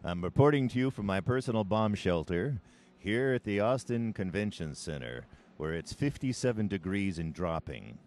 I'm reporting to you from my personal bomb shelter here at the Austin Convention Center, where it's 57 degrees and dropping.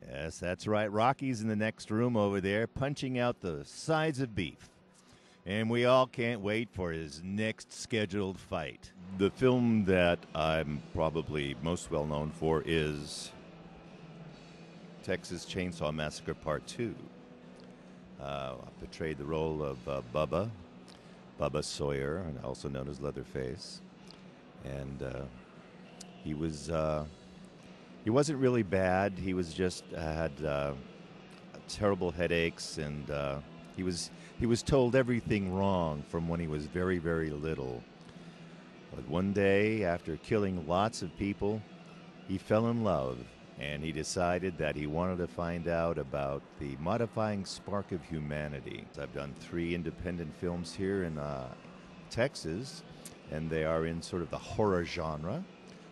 Yes, that's right. Rocky's in the next room over there, punching out the sides of beef. And we all can't wait for his next scheduled fight. The film that I'm probably most well known for is Texas Chainsaw Massacre Part 2. I portrayed the role of Bubba Sawyer, and also known as Leatherface. And he wasn't really bad. He was just had terrible headaches, and he was told everything wrong from when he was very, very little. But one day, after killing lots of people, he fell in love, and he decided that he wanted to find out about the modifying spark of humanity. I've done 3 independent films here in Texas, and they are in sort of the horror genre.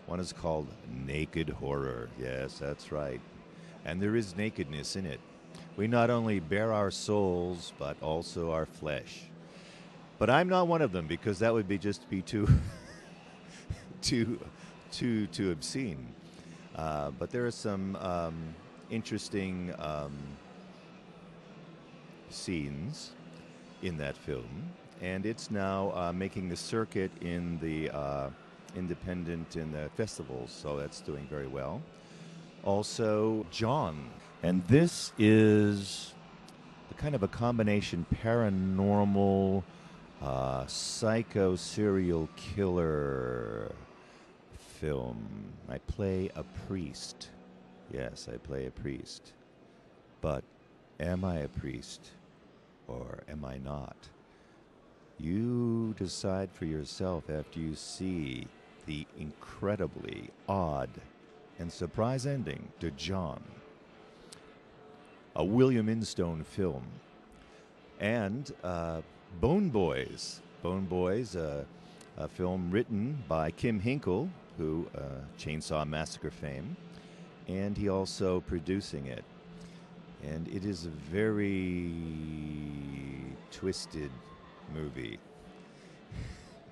One is called Naked Horror. Yes, that's right. And there is nakedness in it. We not only bare our souls, but also our flesh. But I'm not one of them, because that would be just be too too obscene. But there are some interesting scenes in that film, and it's now making the circuit in the independent in the festivals, so that's doing very well. Also, John, and this is the kind of a combination paranormal, psycho serial killer film. I play a priest. Yes, I play a priest. But am I a priest or am I not? You decide for yourself after you see the incredibly odd and surprise ending to John, a William Instone film. And Bone Boys. Bone Boys, a film written by Kim Hinkle, who Chainsaw Massacre fame, and he also producing it. And it is a very twisted movie.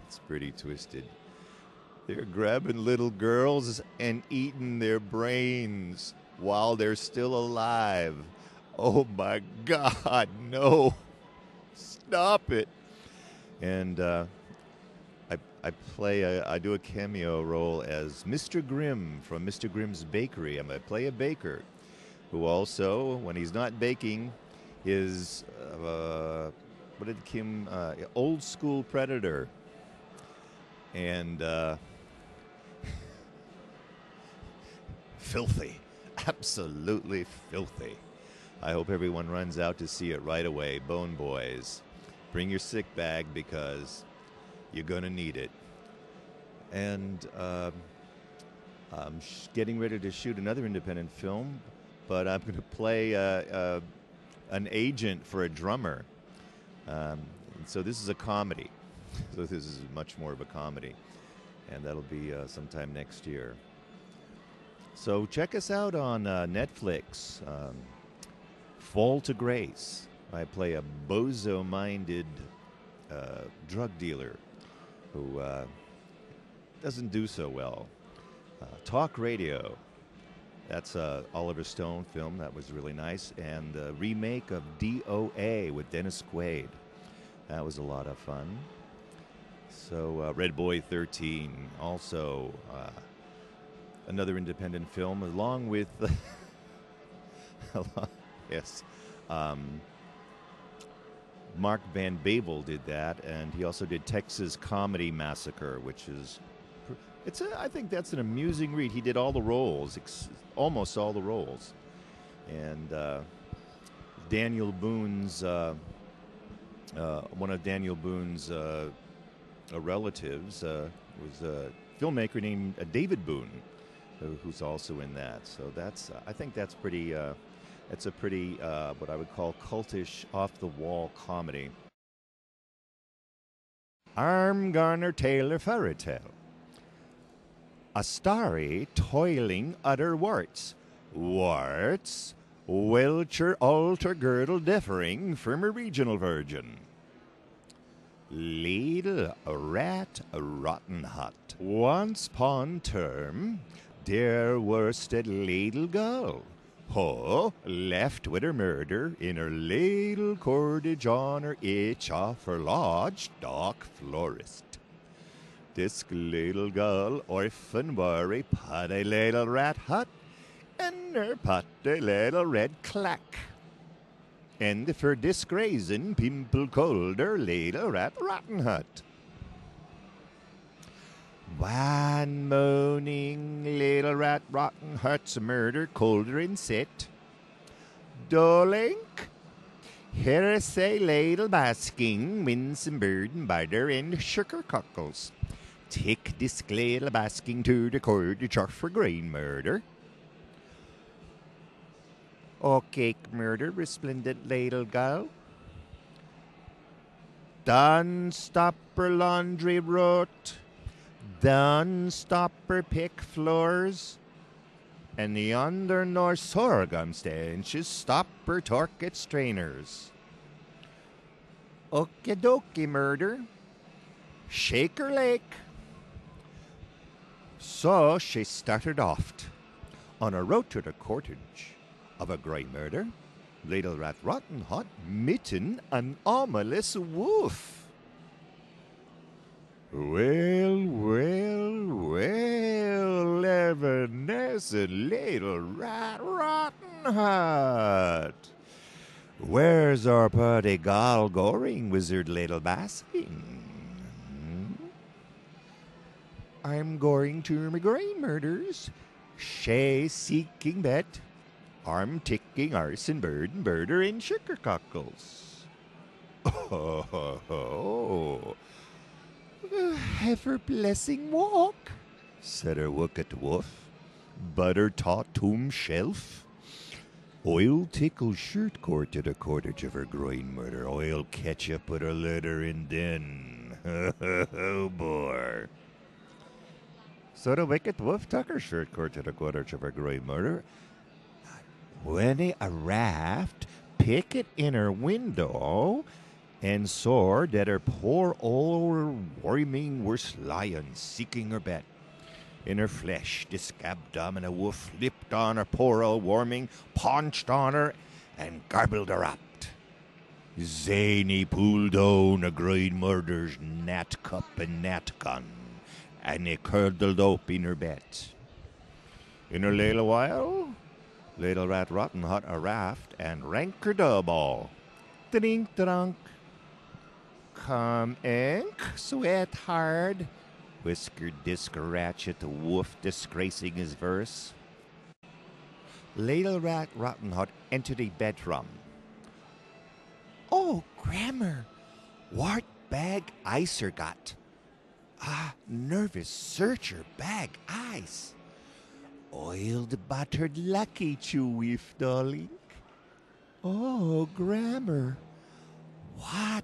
It's pretty twisted. They're grabbing little girls and eating their brains while they're still alive. Oh my God, no. Stop it. And I do a cameo role as Mr. Grimm from Mr. Grimm's Bakery. I play a baker who also, when he's not baking, is old school predator. And filthy, absolutely filthy. I hope everyone runs out to see it right away. Bone Boys. Bring your sick bag, because you're going to need it. And I'm getting ready to shoot another independent film, but I'm going to play an agent for a drummer. So this is a comedy. So this is much more of a comedy. And that'll be sometime next year. So check us out on Netflix. Fall to Grace. I play a bozo-minded drug dealer who doesn't do so well. Talk Radio. That's a Oliver Stone film. That was really nice. And the remake of DOA with Dennis Quaid. That was a lot of fun. So Red Boy 13. Also another independent film, along with... yes. Mark Van Babel did that, and he also did Texas Comedy Massacre, which is... I think that's an amusing read. He did all the roles, almost all the roles. And Daniel Boone's... one of Daniel Boone's relatives was a filmmaker named David Boone, who's also in that. So that's... I think that's pretty... it's a pretty, what I would call cultish, off-the-wall comedy. I'm gonna tell a fairy tale. A starry, toiling, utter warts. Warts, welcher, alter, girdle, differing from a regional virgin. Little Rat Rotten Hut. Once upon term, there was that little girl, who, left with her murder in her little cottage on her itch off her lodge, dock florist. This little girl, orphan worry, put a little rat hut, and her put a little red clack. And for disgracing pimple cold her little rat rotten hut. One morning, little rat rotten hut's murder colder in set. Darling, here is a little basking, winsome bird and butter and sugar cockles. Take this little basking to the cottage for grain murder. O cake murder, resplendent little girl. Done stop her laundry rot. Done stop her pick floors. And yonder nor sorghum stenches stop her torket strainers. Okie dokie murder. Shake her lake. So she started off on a road to the cottage of a grey murder, little rat rotten hot, mitten an ominous wolf. Well, evanescent little rat rotten hut. Where's our party gal going, wizard little basking? I'm going to my grain murders, she seeking bet. Arm ticking arson bird and birder in sugar cockles. Oh, have her blessing walk, said her wicked wolf. Butter taught tomb shelf. Oil tickle shirt court to the cottage of her groin murder. Oil ketchup with her letter in den. Oh, boy. So the wicked wolf took her shirt court to the cottage of her groin murder. When a raft pick it in her window and saw that her poor old worming was lying seeking her bet. In her flesh, this abdominal wolf flipped on her poor old worming, paunched on her, and garbled her up. Zany pulled down a great murder's nat cup and nat gun, and he curdled up in her bet. In a little while, little rat rotten hot a raft and rank her double. Drink drunk. Come ink, sweat hard, whiskered this ratchet wolf disgracing his verse. Little rat rotten hot entered a bedroom. Oh, grammar, what bag icer got? Ah, nervous searcher bag ice. Oiled buttered lucky chewy, darling. Oh, grammar. What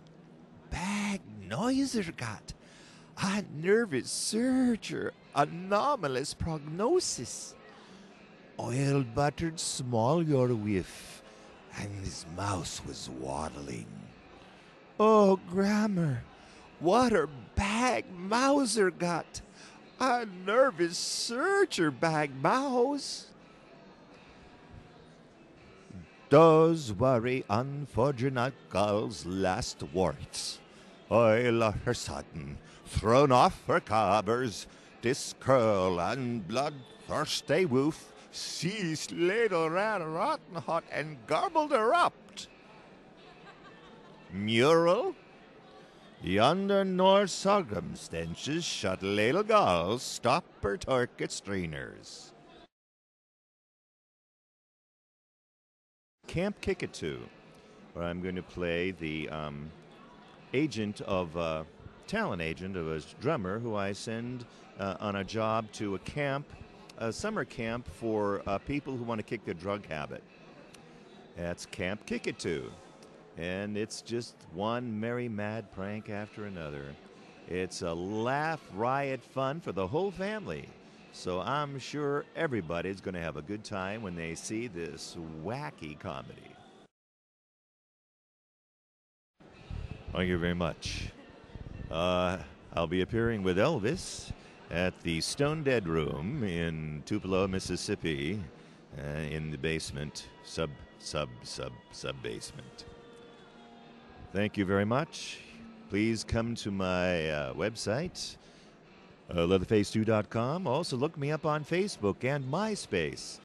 bag noiser got? A nervous searcher, anomalous prognosis. Oiled buttered small your whiff, and his mouse was waddling. Oh, grammar. What her bag mouser got? A nervous searcher bag mouse. Does worry unfortunate girl's last words. All of her sudden, thrown off her covers, this curl and bloodthirsty wolf seized little rat rotten hot and gobbled her up. Mural? Yonder nor circumstances shut little gulls stop her turket strainers. Camp Kickatoo, where I'm going to play the agent of talent agent of a drummer who I send on a job to a camp, a summer camp for people who want to kick their drug habit. That's Camp Kickatoo. And it's just one merry mad prank after another. It's a laugh, riot, fun for the whole family. So I'm sure everybody's going to have a good time when they see this wacky comedy. Thank you very much. I'll be appearing with Elvis at the Stone Dead Room in Tupelo, Mississippi, in the basement, sub-basement. Thank you very much. Please come to my website, leatherface2.com. Also, look me up on Facebook and MySpace.